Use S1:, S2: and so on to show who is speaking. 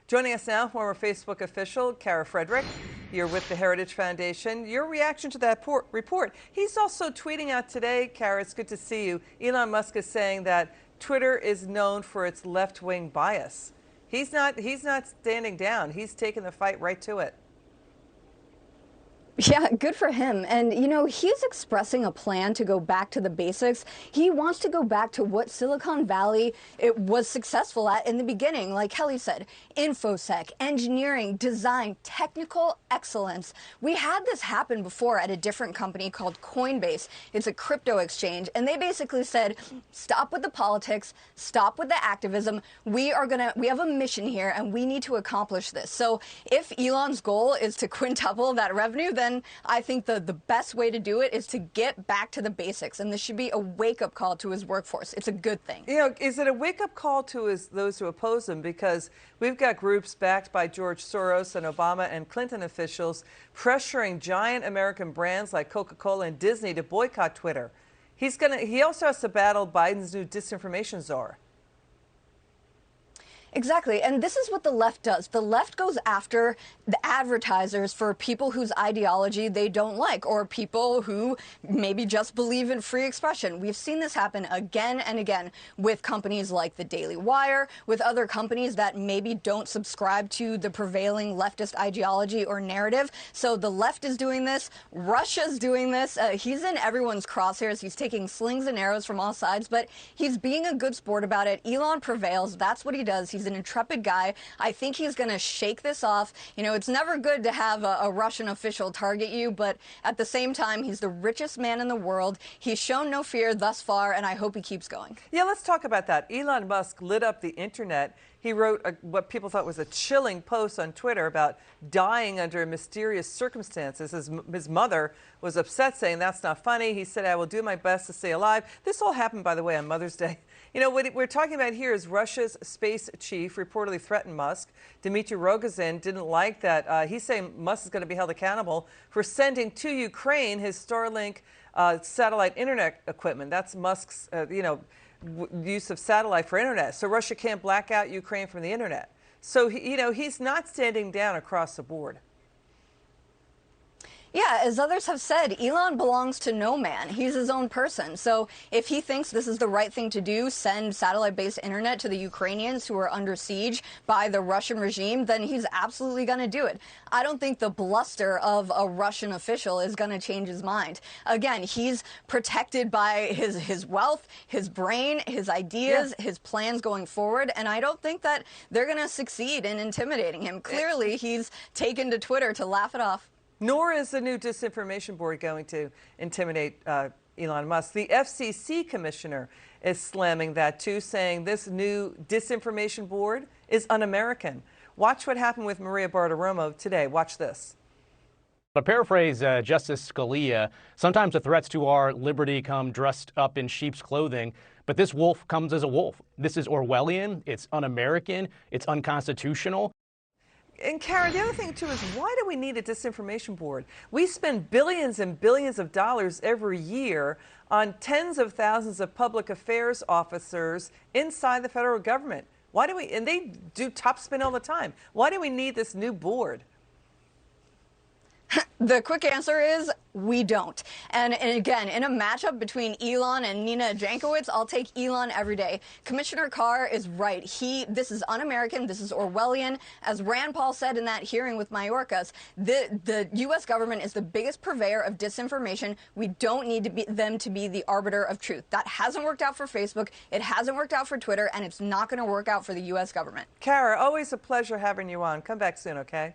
S1: Joining us now, former Facebook official Kara Frederick. You're with the Heritage Foundation. Your reaction to that report. He's also tweeting out today, Kara, it's good to see you. Elon Musk is saying that Twitter is known for its left-wing bias. He's not standing down. He's taking the fight right to it.
S2: Yeah, good for him. And, you know, he's expressing a plan to go back to the basics. He wants to go back to what Silicon Valley it was successful at in the beginning. Like Kelly said, infosec, engineering, design, technical excellence. We had this happen before at a different company called Coinbase. It's a crypto exchange. And they basically said, stop with the politics, stop with the activism. We have a mission here and we need to accomplish this. So if Elon's goal is to quintuple that revenue, then I think the best way to do it is to get back to the basics, and this should be a wake-up call to his workforce. It's a good thing.
S1: You know, is it a wake-up call to those who oppose him? Because we've got groups backed by George Soros and Obama and Clinton officials pressuring giant American brands like Coca-Cola and Disney to boycott Twitter. He also has to battle Biden's new disinformation czar.
S2: Exactly. And this is what the left does. The left goes after the advertisers for people whose ideology they don't like, or people who maybe just believe in free expression. We've seen this happen again and again with companies like the Daily Wire, with other companies that maybe don't subscribe to the prevailing leftist ideology or narrative. So the left is doing this. Russia's doing this. He's in everyone's crosshairs. He's taking slings and arrows from all sides, but he's being a good sport about it. Elon prevails. That's what he does. He's an intrepid guy. I think he's going to shake this off. You know, it's never good to have a Russian official target you, but at the same time, he's the richest man in the world. He's shown no fear thus far, and I hope he keeps going.
S1: Yeah, let's talk about that. Elon Musk lit up the internet. He wrote what people thought was a chilling post on Twitter about dying under mysterious circumstances. His mother was upset, saying that's not funny. He said, I will do my best to stay alive. This all happened, by the way, on Mother's Day. You know, what we're talking about here is Russia's space chief reportedly threatened Musk. Dmitry Rogozin didn't like that. He's saying Musk is going to be held accountable for sending to Ukraine his Starlink satellite internet equipment. That's Musk's, use of satellite for internet. So Russia can't black out Ukraine from the internet. So, he's not standing down across the board.
S2: Yeah, as others have said, Elon belongs to no man. He's his own person. So if he thinks this is the right thing to do, send satellite-based internet to the Ukrainians who are under siege by the Russian regime, then he's absolutely going to do it. I don't think the bluster of a Russian official is going to change his mind. Again, he's protected by his wealth, his brain, his ideas, his plans going forward, and I don't think that they're going to succeed in intimidating him. Clearly, he's taken to Twitter to laugh it off.
S1: Nor is the new disinformation board going to intimidate Elon Musk. The FCC commissioner is slamming that too, saying this new disinformation board is un-American. Watch what happened with Maria Bartiromo today. Watch this.
S3: To paraphrase Justice Scalia, sometimes the threats to our liberty come dressed up in sheep's clothing, but this wolf comes as a wolf. This is Orwellian, it's un-American, it's unconstitutional.
S1: And Karen, the other thing too is, why do we need a disinformation board? We spend billions and billions of dollars every year on tens of thousands of public affairs officers inside the federal government. Why do we, and they do top spin all the time. Why do we need this new board?
S2: The quick answer is we don't. And again, in a matchup between Elon and Nina Jankowicz, I'll take Elon every day. Commissioner Carr is right. This is un-American. This is Orwellian. As Rand Paul said in that hearing with Mayorkas, the U.S. government is the biggest purveyor of disinformation. We don't need them to be the arbiter of truth. That hasn't worked out for Facebook. It hasn't worked out for Twitter, and it's not going to work out for the U.S. government.
S1: Kara, always a pleasure having you on. Come back soon, okay?